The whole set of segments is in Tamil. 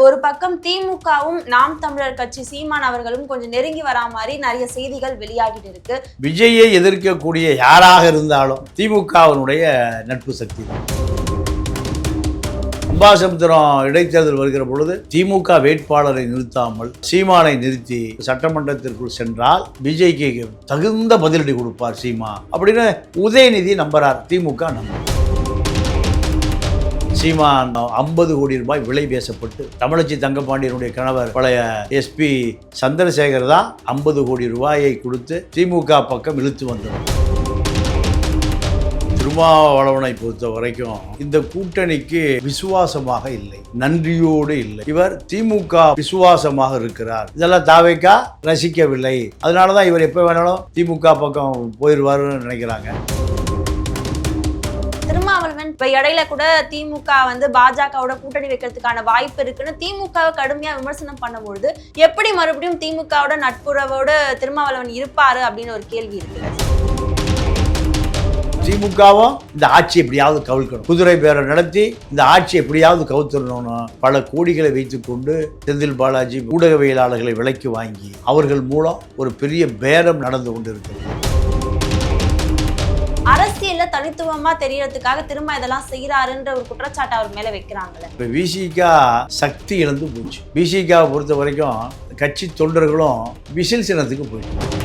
ஒரு பக்கம் திமுகவும் நாம் தமிழர் கட்சி சீமான் அவர்களும் கொஞ்சம் நெருங்கி வரா மாதிரி நிறைய செய்திகள் வெளியாகிட்டு இருக்கு. விஜயை எதிர்க்கக்கூடிய யாராக இருந்தாலும் திமுகவினுடைய நட்பு சக்தி தான். அம்பாசமுத்திரம் இடைத்தேர்தல் வருகிற பொழுது திமுக வேட்பாளரை நிறுத்தாமல் சீமானை நிறுத்தி சட்டமன்றத்திற்குள் சென்றால் விஜய்க்கு தகுந்த பதிலடி கொடுப்பார் சீமா அப்படின்னு உதயநிதி நம்புறார். திமுக நம்புறார். சீமான் 50 கோடி ரூபாய் விலை பேசப்பட்டு தமிழச்சி தங்கப்பாண்டியனுடைய கணவர் பழைய SP சந்திரசேகர் தான் 50 கோடி ரூபாயை கொடுத்து திமுக பக்கம் இழுத்து வந்தவர். திருமாவளவனை பொறுத்த வரைக்கும் இந்த கூட்டணிக்கு விசுவாசமாக இல்லை, நன்றியோடு இல்லை. இவர் திமுக விசுவாசமாக இருக்கிறார். இதெல்லாம் தாவேக்கா ரசிக்கவில்லை. அதனாலதான் இவர் எப்ப வேணாலும் திமுக பக்கம் போயிடுவாருன்னு நினைக்கிறாங்க. திருமாவளவன் இப்ப இடையில கூட திமுக பாஜகவோட கூட்டணி வைக்கிறதுக்கான வாய்ப்பு இருக்குன்னு திமுக கடுமையா விமர்சனம் பண்ணும்பொழுது எப்படி மறுபடியும் திமுகவோட நட்புறவோட திருமாவளவன் இருப்பாரு அப்படின்னு ஒரு கேள்வி இருக்கு. திமுகவும் இந்த ஆட்சி எப்படியாவது கவிழ்க்கணும், குதிரை பேரம் நடத்தி இந்த ஆட்சி எப்படியாவது கவுத்தரணும்னு பல கோடிகளை வைத்துக்கொண்டு செந்தில் பாலாஜி ஊடகவியலாளர்களை விலைக்கு வாங்கி அவர்கள் மூலம் ஒரு பெரிய பேரம் நடந்து கொண்டிருக்கிறது. அரசியல்ல தனித்துவமா தெரியறதுக்காக திரும்ப இதெல்லாம் செய்யறாருன்ற ஒரு குற்றச்சாட்டு அவர் மேல வைக்கிறாங்களே. இப்ப விசிகா சக்தி இழந்து போச்சு. விசிகாவை பொறுத்த வரைக்கும் கட்சி தொண்டர்களும் விசில் சின்னத்துக்கு போயிட்டு.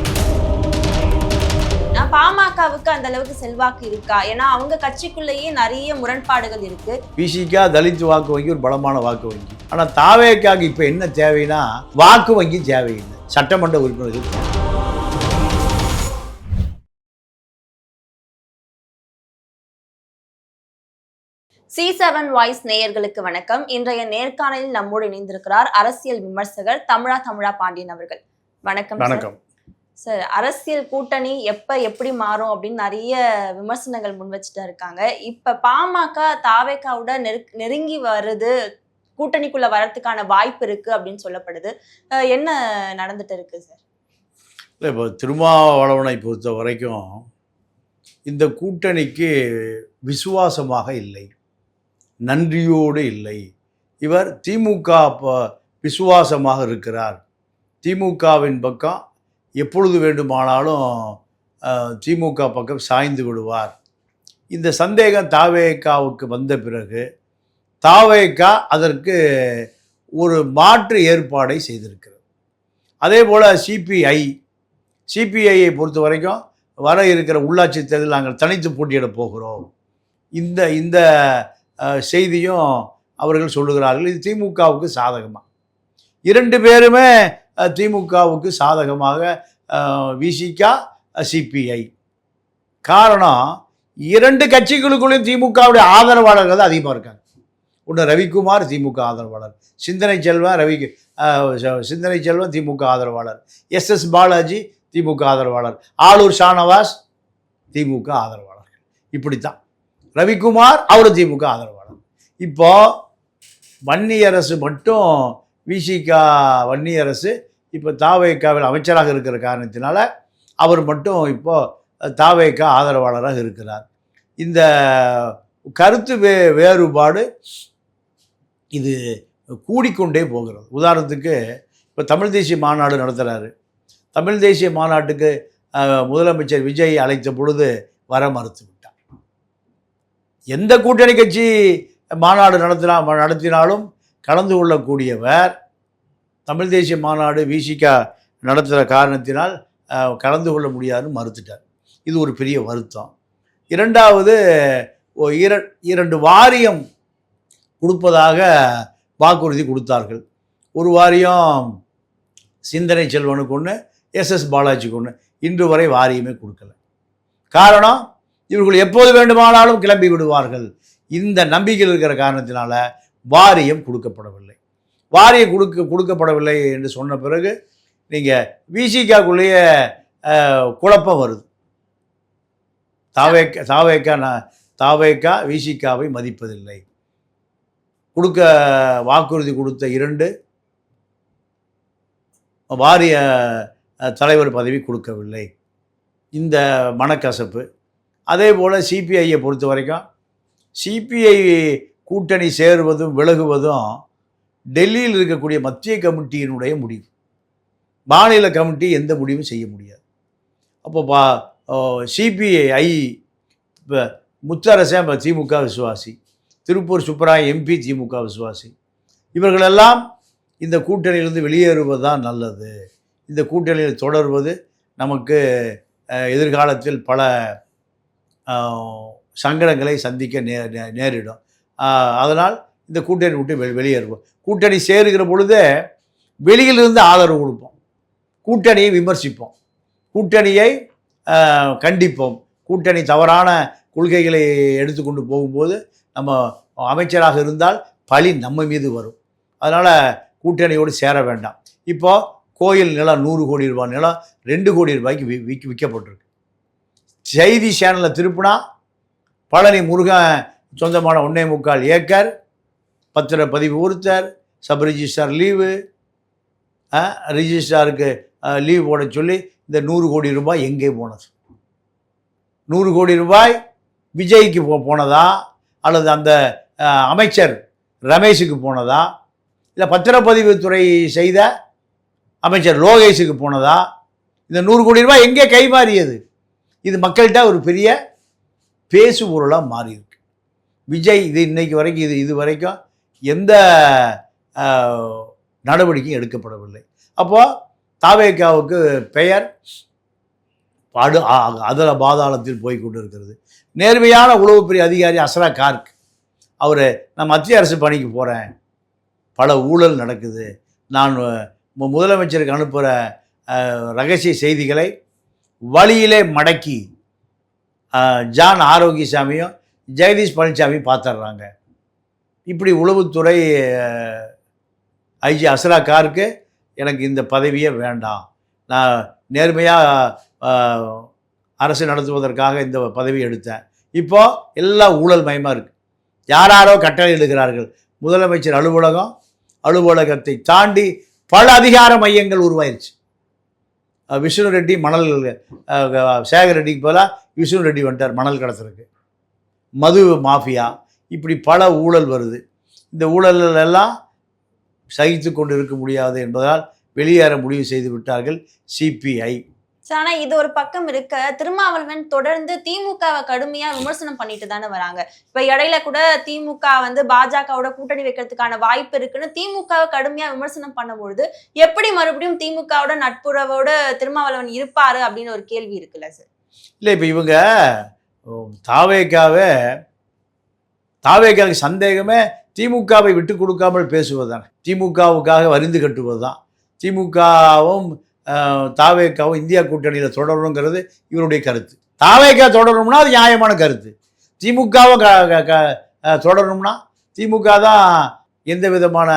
பாமகவுக்கு அந்த அளவுக்கு செல்வாக்கு இருக்கா? ஏன்னா அவங்க கட்சிக்குள்ளேயே நிறைய முரண்பாடுகள் இருக்கு. விசிகா தலித் வாக்கு வங்கி ஒரு பலமான வாக்கு வங்கி. ஆனா தாவேக்காக இப்ப என்ன தேவைன்னா வாக்கு வங்கி தேவையில்லை, சட்டமன்ற உறுப்பினர்கள். C7 வாய்ஸ் நேயர்களுக்கு வணக்கம். இன்றைய நேர்காணலில் நம்மோடு இணைந்திருக்கிறார் அரசியல் விமர்சகர் தமிழா பாண்டியன் அவர்கள். வணக்கம். வணக்கம் சார். அரசியல் கூட்டணி எப்படி மாறும் அப்படின்னு நிறைய விமர்சனங்கள் முன் வச்சுட்டு இருக்காங்க. இப்ப பாமக தாவேக்காவோட நெருங்கி வருது, கூட்டணிக்குள்ள வரதுக்கான வாய்ப்பு இருக்கு அப்படின்னு சொல்லப்படுது. என்ன நடந்துட்டு இருக்கு சார்? இல்லை, இப்போ திருமாவளவனை பொறுத்த வரைக்கும் இந்த கூட்டணிக்கு விசுவாசமாக இல்லை, நன்றியோடு இல்லை. இவர் திமுக விசுவாசமாக இருக்கிறார். திமுகவின் பக்கம் எப்பொழுது வேண்டுமானாலும் திமுக பக்கம் சாய்ந்து விடுவார். இந்த சந்தேகம் தாவேக்காவுக்கு வந்த பிறகு தாவேக்கா அதற்கு ஒரு மாற்று ஏற்பாடை செய்திருக்கிறது. அதே போல் சிபிஐயை பொறுத்த வரைக்கும் வர இருக்கிற உள்ளாட்சி தேர்தலில் நாங்கள் தனித்து போட்டியிட போகிறோம். இந்த செய்தியும் அவர்கள் சொல்லுகிறார்கள். இது திமுகவுக்கு சாதகமாக, 2 பேருமே திமுகவுக்கு சாதகமாக விசிகா சிபிஐ. காரணம் 2 கட்சிகளுக்குள்ளேயும் திமுகவுடைய ஆதரவாளர்கள் தான் அதிகமாக இருக்காங்க. ஒன்று ரவிக்குமார் திமுக ஆதரவாளர், சிந்தனை செல்வன் திமுக ஆதரவாளர், SS பாலாஜி திமுக ஆதரவாளர், ஆளூர் ஷானவாஸ் திமுக ஆதரவாளர்கள். இப்படித்தான் ரவிக்குமார் அவர் திமுக ஆதரவாளர். இப்போ வன்னியரசு மட்டும் விசிகா வன்னியரசு இப்போ தாவேக்காவில் அமைச்சராக இருக்கிற காரணத்தினால அவர் மட்டும் இப்போ தாவேக்கா ஆதரவாளராக இருக்கிறார். இந்த கருத்து வேறுபாடு இது கூடிக்கொண்டே போகிறது. உதாரணத்துக்கு இப்போ தமிழ் தேசிய மாநாடு நடத்துகிறாரு. தமிழ் தேசிய மாநாட்டுக்கு முதலமைச்சர் விஜய் அழைத்த பொழுது வர மறுத்து விட்டார். எந்த கூட்டணி கட்சி மாநாடு நடத்தினாலும் கலந்து கொள்ளக்கூடியவர் தமிழ் தேசிய மாநாடு விசிகா நடத்துகிற காரணத்தினால் கலந்து கொள்ள முடியாதுன்னு மறுத்துட்டார். இது ஒரு பெரிய வருத்தம். இரண்டாவது, 2 வாரியம் கொடுப்பதாக வாக்குறுதி கொடுத்தார்கள். ஒரு வாரியம் சிந்தனை செல்வனுக்கு ஒன்று, SS பாலாஜிக்கு ஒன்று. இன்று வரை வாரியமே கொடுக்கல. காரணம், இவர்கள் எப்போது வேண்டுமானாலும் கிளம்பி விடுவார்கள். இந்த நம்பிக்கையில் இருக்கிற காரணத்தினால வாரியம் கொடுக்கப்படவில்லை. வாரியம் கொடுக்கப்படவில்லை என்று சொன்ன பிறகு நீங்கள் விசிகாக்குள்ளேயே குழப்பம் வருது. தாவேக்கா விசிகாவை மதிப்பதில்லை. வாக்குறுதி கொடுத்த 2 வாரிய தலைவர் பதவி கொடுக்கவில்லை. இந்த மனக்கசப்பு. அதே போல் சிபிஐயை பொறுத்த வரைக்கும் சிபிஐ கூட்டணி சேருவதும் விலகுவதும் டெல்லியில் இருக்கக்கூடிய மத்திய கமிட்டியினுடைய முடிவு. மாநில கமிட்டி எந்த முடிவும் செய்ய முடியாது. அப்போ சிபிஐ இப்போ முத்தரசன் இப்போ திமுக விசுவாசி, திருப்பூர் சுப்பராய எம்பி திமுக விசுவாசி, இவர்களெல்லாம் இந்த கூட்டணியிலிருந்து வெளியேறுவது தான் நல்லது. இந்த கூட்டணியில் தொடர்வது நமக்கு எதிர்காலத்தில் பல சங்கடங்களை சந்திக்க நேரிடும். அதனால் இந்த கூட்டணி விட்டு வெளியேறுவோம். கூட்டணி சேருகிற பொழுதே வெளியிலிருந்து ஆதரவு கொடுப்போம், கூட்டணியை விமர்சிப்போம், கூட்டணியை கண்டிப்போம். கூட்டணி தவறான கொள்கைகளை எடுத்துக்கொண்டு போகும்போது நம்ம அமைச்சராக இருந்தால் பழி நம்ம மீது வரும். அதனால் கூட்டணியோடு சேர வேண்டாம். இப்போ கோயில் நிலம் 100 கோடி ரூபாய் நிலம் 2 கோடி ரூபாய்க்கு விற்கப்பட்டிருக்கு. செய்தி சேனலில் திருப்பினா பழனி முருகன் சொந்தமான 1.25 ஏக்கர், பத்திரப்பதிவு ஒருத்தர், சப் ரிஜிஸ்டார் லீவு, ரிஜிஸ்டாருக்கு லீவ் போட சொல்லி இந்த 100 கோடி ரூபாய் எங்கே போனது? 100 கோடி ரூபாய் விஜய்க்கு போனதா, அல்லது அந்த அமைச்சர் ரமேஷுக்கு போனதா, இல்லை பத்திரப்பதிவு துறை செய்த அமைச்சர் லோகேஷுக்கு போனதா? இந்த 100 கோடி ரூபாய் எங்கே கைமாறியது? இது மக்கள்கிட்ட ஒரு பெரிய பேசு பொருளாக மாறியிருக்கு. விஜய் இன்னைக்கு வரைக்கும் இது வரைக்கும் எந்த நடவடிக்கையும் எடுக்கப்படவில்லை. அப்போது தாவேகாவுக்கு பெயர் அதல பாதாளத்தில் போய் கொண்டு இருக்கிறது. நேர்மையான உளவுத்துறை அதிகாரி அஸ்ரா கார்க் அவர், நான் மத்திய அரசு பணிக்கு போகிறேன், பல ஊழல் நடக்குது, நான் முதலமைச்சருக்கு அனுப்புகிற ரகசிய செய்திகளை வழியிலே மடக்கி ஜான் ஆரோக்கியசாமியும் ஜெகதீஷ் பழனிசாமியும் பார்த்துட்றாங்க. இப்படி உளவுத்துறை ஐஜி அஸ்ரா கார்க்கு எனக்கு இந்த பதவியே வேண்டாம், நான் நேர்மையாக அரசு நடத்துவதற்காக இந்த பதவி எடுத்தேன். இப்போது எல்லாம் ஊழல் மயமாக இருக்குது. யாரோ கட்டளை இடுகிறார்கள். முதலமைச்சர் அலுவலகத்தை தாண்டி பல அதிகார மையங்கள் உருவாயிருச்சு. விஷ்ணு ரெட்டி மணல், சேகர் ரெட்டிக்கு போல விஷ்ணு ரெட்டி வந்துட்டார் மணல் கடத்துறதுக்கு. மது மாஃபியா, இப்படி பல ஊழல் வருது. இந்த ஊழல்கள் எல்லாம் சகித்து கொண்டு இருக்க முடியாது என்பதால் வெளியேற முடிவு செய்து விட்டார்கள் சிபிஐ. ஆனா இது ஒரு பக்கம் இருக்க, திருமாவளவன் தொடர்ந்து திமுகவை கடுமையா விமர்சனம் பண்ணிட்டு தானே வராங்க. இப்ப இடையில கூட திமுக பாஜகவோட கூட்டணி வைக்கிறதுக்கான வாய்ப்பு இருக்குன்னு திமுகவை கடுமையா விமர்சனம் பண்ணும்பொழுது எப்படி மறுபடியும் திமுகவோட நட்புறவோட திருமாவளவன் இருப்பாரு அப்படின்னு ஒரு கேள்வி இருக்குல்ல சார்? இல்லை, இப்போ இவங்க தாவேக்காவுக்கு சந்தேகமே திமுகவை விட்டு கொடுக்காமல் பேசுவது தானே, திமுகவுக்காக வரிந்து கட்டுவது தான். திமுகவும் தாவேக்காவும் இந்தியா கூட்டணியில் தொடரணுங்கிறது இவருடைய கருத்து. தாவேக்கா தொடரணும்னா அது நியாயமான கருத்து. திமுகவும் தொடரணும்னா, திமுக தான் எந்த விதமான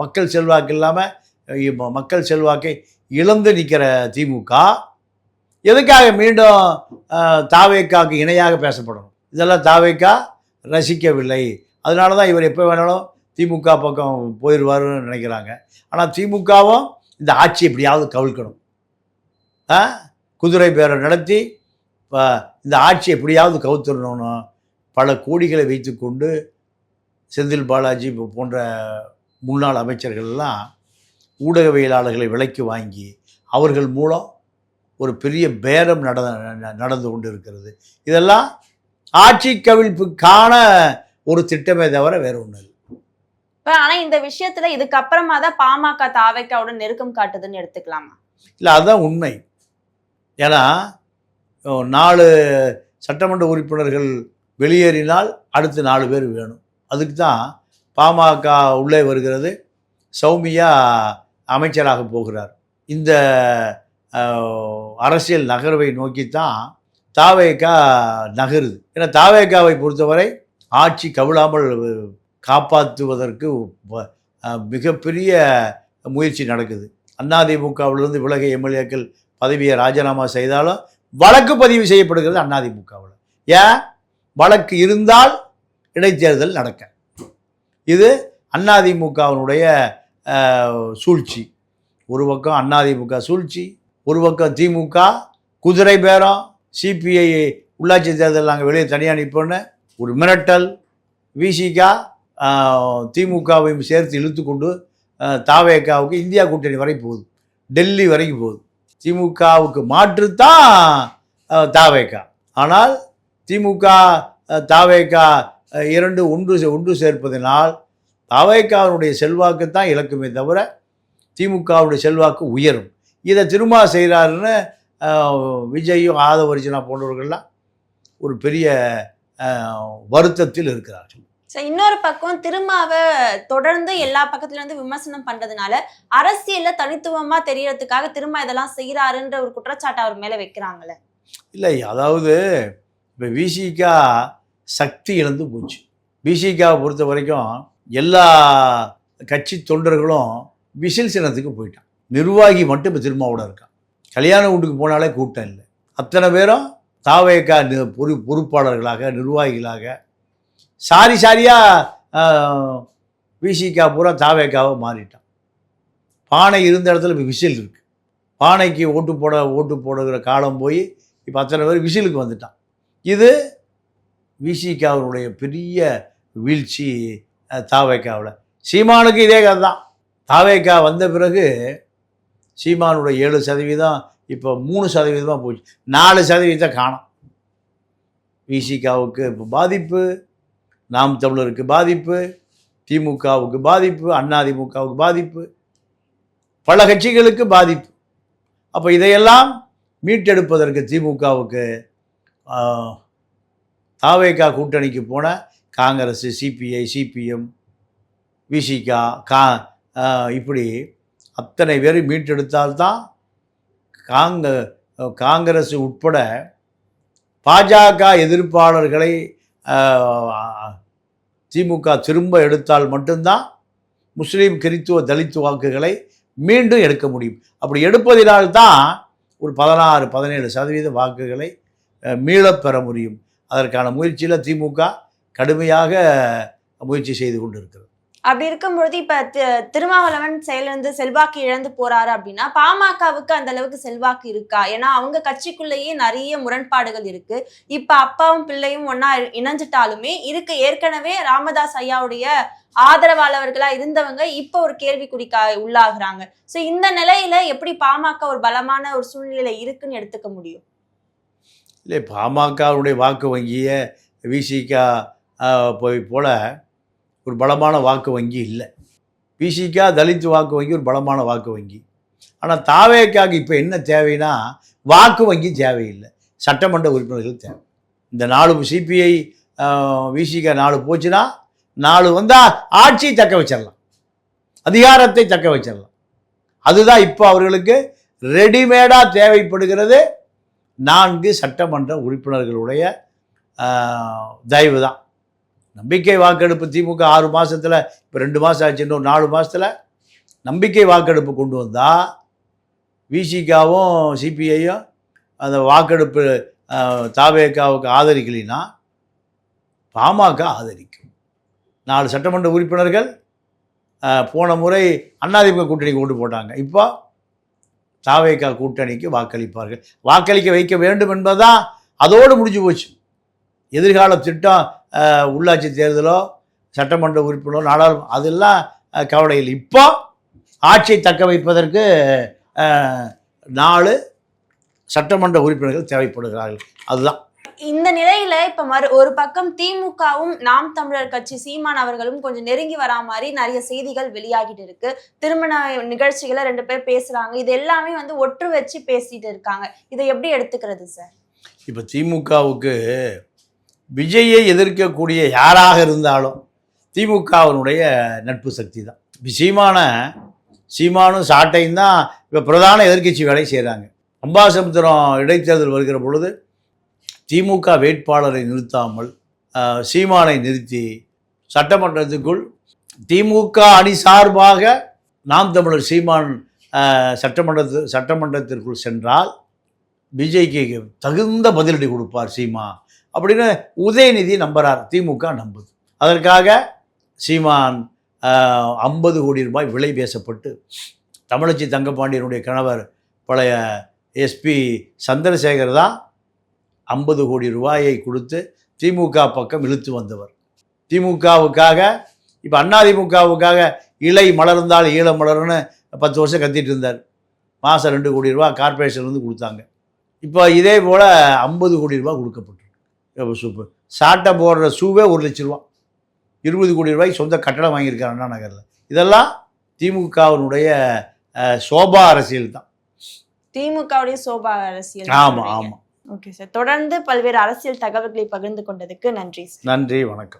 மக்கள் செல்வாக்கு இல்லாமல் மக்கள் செல்வாக்கை இழந்து நிற்கிற திமுக எதுக்காக மீண்டும் தாவேக்காவுக்கு இணையாக பேசப்படணும்? இதெல்லாம் தாவேக்கா ரசிக்கவில்லை. அதனால தான் இவர் எப்போ வேணாலும் திமுக பக்கம் போயிடுவாருன்னு நினைக்கிறாங்க. ஆனால் திமுகவும் இந்த ஆட்சி எப்படியாவது கவிழ்க்கணும், குதிரை பேரம் நடத்தி இந்த ஆட்சி எப்படியாவது கவுத்துடணும்னு பல கோடிகளை வைத்து கொண்டு செந்தில் பாலாஜி போன்ற முன்னாள் அமைச்சர்கள்லாம் ஊடகவியலாளர்களை விலைக்கு வாங்கி அவர்கள் மூலம் ஒரு பெரிய பேரம் நடந்து கொண்டு இருக்கிறது. இதெல்லாம் ஆட்சி கவிழ்ப்புக்கான ஒரு திட்டமே தவிர வேற ஒன்றும் இல்லை. ஆனா இந்த விஷயத்துல இதுக்கப்புறமா தான் பாமக தாவேக்காவோட நெருக்கம் காட்டுதுன்னு எடுத்துக்கலாமா? இல்லை, அதுதான் உண்மை. ஏன்னா 4 சட்டமன்ற உறுப்பினர்கள் வெளியேறினால் அடுத்து 4 பேர் வேணும். அதுக்கு தான் பாமக உள்ளே வருகிறது. சௌமியா அமைச்சராக போகிறார். இந்த அரசியல் நகர்வை நோக்கித்தான் தாவேக்கா நகருது. ஏன்னா தாவேக்காவை பொறுத்தவரை ஆட்சி கவிழாமல் காப்பாற்றுவதற்கு மிகப்பெரிய முயற்சி நடக்குது. அதிமுகவிலிருந்து விலக எம்எல்ஏக்கள் பதவியை ராஜினாமா செய்தாலும் வழக்கு பதிவு செய்யப்படுகிறது அதிமுகவில். ஏன்? வழக்கு இருந்தால் இடைத்தேர்தல் நடக்க. இது அதிமுகவினுடைய சூழ்ச்சி. ஒரு பக்கம் அதிமுக சூழ்ச்சி, ஒரு பக்கம் திமுக குதிரை பேரம், சிபிஐ உள்ளாட்சி தேர்தல் நாங்கள் வெளியே தனியாக நிற்போன்னு ஒரு மிரட்டல், விசிகா திமுகவையும் சேர்த்து இழுத்து கொண்டு தாவேக்காவுக்கு இந்தியா கூட்டணி வரை போகுது, டெல்லி வரைக்கும் போகுது. திமுகவுக்கு மாற்றுத்தான் தாவேக்கா. ஆனால் திமுக தாவேக்கா இரண்டு ஒன்று சேர்ப்பதனால் தாவேக்காவினுடைய செல்வாக்கு தான் இழக்குமே தவிர திமுகவுடைய செல்வாக்கு உயரும். இதை திரும்ப செய்கிறாருன்னு விஜயும் ஆதவர்ஜனா போன்றவர்கள்லாம் ஒரு பெரிய வருத்தத்தில் இருக்கிறார்கள். இன்னொரு பக்கம் திருமாவை தொடர்ந்து எல்லா பக்கத்துல இருந்து விமர்சனம் பண்றதுனால அரசியல்ல தனித்துவமா தெரியறதுக்காக திரும்ப இதெல்லாம் செய்யறாருன்ற ஒரு குற்றச்சாட்டு அவர் மேல வைக்கிறாங்களே. இல்லை, அதாவது இப்போ விசிகா சக்தி இழந்து போச்சு. விசிகாவை பொறுத்த வரைக்கும் எல்லா கட்சி தொண்டர்களும் விசில் சின்னத்துக்கு போயிட்டான். நிர்வாகி மட்டும் இப்போ திருமாவோட இருக்கான். கல்யாண வீட்டுக்கு போனாலே கூட்டம் இல்லை. அத்தனை பேரும் தாவேக்கா பொறுப்பாளர்களாக நிர்வாகிகளாக சாரியாக விசிகா பூரா தாவேக்காவை மாறிட்டான். பானை இருந்த இடத்துல இப்போ விசில் இருக்குது. பானைக்கு ஓட்டு போடுகிற காலம் போய் இப்போ அத்தனை பேர் விசிலுக்கு வந்துட்டான். இது விசிகாவினுடைய பெரிய வீழ்ச்சி தாவேக்காவில். சீமானுக்கு இதே கதை தான். தாவேக்கா வந்த பிறகு சீமானுடைய 7% இப்போ 3% போச்சு. 4% காணும். விசிகாவுக்கு இப்போ பாதிப்பு, நாம் தமிழருக்கு பாதிப்பு, திமுகவுக்கு பாதிப்பு, அதிமுகவுக்கு பாதிப்பு, பல கட்சிகளுக்கு பாதிப்பு. அப்போ இதையெல்லாம் மீட்டெடுப்பதற்கு திமுகவுக்கு தாவேக்கா கூட்டணிக்கு போன காங்கிரஸ், சிபிஐ, சிபிஎம், விசிகா இப்படி அத்தனை பேர் மீட்டெடுத்தால்தான் காங்கிரஸ் உட்பட பாஜக எதிர்ப்பாளர்களை திமுக திரும்ப எடுத்தால் மட்டும்தான் முஸ்லீம், கிறித்துவ, தலித் வாக்குகளை மீண்டும் எடுக்க முடியும். அப்படி எடுப்பதினால்தான் ஒரு 16-17% வாக்குகளை மீளப் பெற முடியும். அதற்கான முயற்சியில் திமுக கடுமையாக முயற்சி செய்து கொண்டு இருக்கிறது. அப்படி இருக்கும் பொழுது இப்ப திருமாவளவன் செயலிழந்து செல்வாக்கு இழந்து போறாரு அப்படின்னா பாமகவுக்கு அந்த அளவுக்கு செல்வாக்கு இருக்கா? ஏன்னா அவங்க கட்சிக்குள்ளேயே நிறைய முரண்பாடுகள் இருக்கு. இப்ப அப்பாவும் பிள்ளையும் ஒன்னா இணைஞ்சிட்டாலுமே இருக்கு ஏற்கனவே ராமதாஸ் ஐயாவுடைய ஆதரவாளர்களா இருந்தவங்க இப்ப ஒரு கேள்விக்குறிக்கா உள்ளாகுறாங்க. சோ இந்த நிலையில எப்படி பாமக ஒரு பலமான ஒரு சூழ்நிலை இருக்குன்னு எடுத்துக்க முடியும்? இல்லை, பாமகவுடைய வாக்கு வங்கியை விசிகா போல ஒரு பலமான வாக்கு வங்கி இல்லை. விசிகா தலித் வாக்கு வங்கி ஒரு பலமான வாக்கு வங்கி. ஆனால் தாவேக்காக்கு இப்போ என்ன தேவைன்னா வாக்கு வங்கி தேவையில்லை, சட்டமன்ற உறுப்பினர்கள் தேவை. இந்த 4 சிபிஐ விசிகா 4 போச்சுன்னா 4 வந்தால் ஆட்சியை தக்க வச்சிடலாம், அதிகாரத்தை தக்க வச்சிடலாம். அதுதான் இப்போ அவர்களுக்கு ரெடிமேடாக தேவைப்படுகிறது. 4 சட்டமன்ற உறுப்பினர்களுடைய தயவு தான். நம்பிக்கை வாக்கெடுப்பு திமுக 6 மாதத்தில், இப்போ 2 மாதம் ஆச்சு, இன்னும் 4 மாதத்தில் நம்பிக்கை வாக்கெடுப்பு கொண்டு வந்தால் விசிகாவும் சிபிஐயும் அந்த வாக்கெடுப்பு தாவேக்காவுக்கு ஆதரிக்கலைன்னா பாமக ஆதரிக்கும். 4 சட்டமன்ற உறுப்பினர்கள் போன முறை அதிமுக கூட்டணிக்கு ஓட்டு போட்டாங்க. இப்போ தாவேக்கா கூட்டணிக்கு வாக்களிப்பார்கள். வாக்களிக்க வைக்க வேண்டும் என்பதுதான் அதோடு முடிஞ்சு போச்சு. எதிர்கால திட்டம், உள்ளாட்சி தேர்தலோ, சட்டமன்ற உறுப்பினரோ, நாடாளுமன்ற, அதெல்லாம் கவலை இல்லை. இப்போ ஆட்சியை தக்க வைப்பதற்கு 4 சட்டமன்ற உறுப்பினர்கள் தேவைப்படுகிறார்கள். அதுதான் இந்த நிலையில இப்ப ஒரு பக்கம் திமுகவும் நாம் தமிழர் கட்சி சீமான் அவர்களும் கொஞ்சம் நெருங்கி வரா மாதிரி நிறைய செய்திகள் வெளியாகிட்டு இருக்கு. திருமண நிகழ்ச்சிகளை 2 பேர் பேசுறாங்க. இது எல்லாமே ஒற்று வச்சு பேசிட்டு இருக்காங்க. இதை எப்படி எடுத்துக்கிறது சார்? இப்போ திமுகவுக்கு விஜயை எதிர்க்கக்கூடிய யாராக இருந்தாலும் திமுகவினுடைய நட்பு சக்தி தான். சீமானும் சாட்டையும் தான் இப்போ பிரதான எதிர்க்கட்சி வேலை செய்கிறாங்க. அம்பாசமுத்திரம் இடைத்தேர்தல் வருகிற பொழுது திமுக வேட்பாளரை நிறுத்தாமல் சீமானை நிறுத்தி சட்டமன்றத்துக்குள் திமுக அணி சார்பாக நாம் தமிழர் சீமான் சட்டமன்றத்திற்குள் சென்றால் விஜய்க்கு தகுந்த பதிலடி கொடுப்பார் சீமா அப்படின்னு உதயநிதி நம்புறார், திமுக நம்புது. அதற்காக சீமான் 50 கோடி ரூபாய் விலை பேசப்பட்டு தமிழச்சி தங்கப்பாண்டியனுடைய கணவர் பழைய எஸ்பி சந்திரசேகர் தான் 50 கோடி ரூபாயை கொடுத்து திமுக பக்கம் இழுத்து வந்தவர். திமுகவுக்காக இப்போ அதிமுகவுக்காக இலை மலர்ந்தால் ஈழம் மலர்னு 10 வருஷம் கத்திட்டு இருந்தார். மாதம் 2 கோடி ரூபா கார்பரேஷன்லேருந்து கொடுத்தாங்க. இப்போ இதே போல் 50 கோடி ரூபா கொடுக்கப்பட்டிருக்கு. சூப்பர். சாட்டை போடுற ஷூவே 1 லட்ச ரூபா, 20 கோடி ரூபாய்க்கு சொந்த கட்டடம் வாங்கியிருக்காரு அண்ணா நகரில். இதெல்லாம் திமுகவினுடைய சோபா அரசியல் தான். திமுகவுடைய சோபா அரசியல். ஆமாம் ஆமாம். ஓகே சார், தொடர்ந்து பல்வேறு அரசியல் தகவல்களை பகிர்ந்து கொண்டதுக்கு நன்றி. நன்றி, வணக்கம்.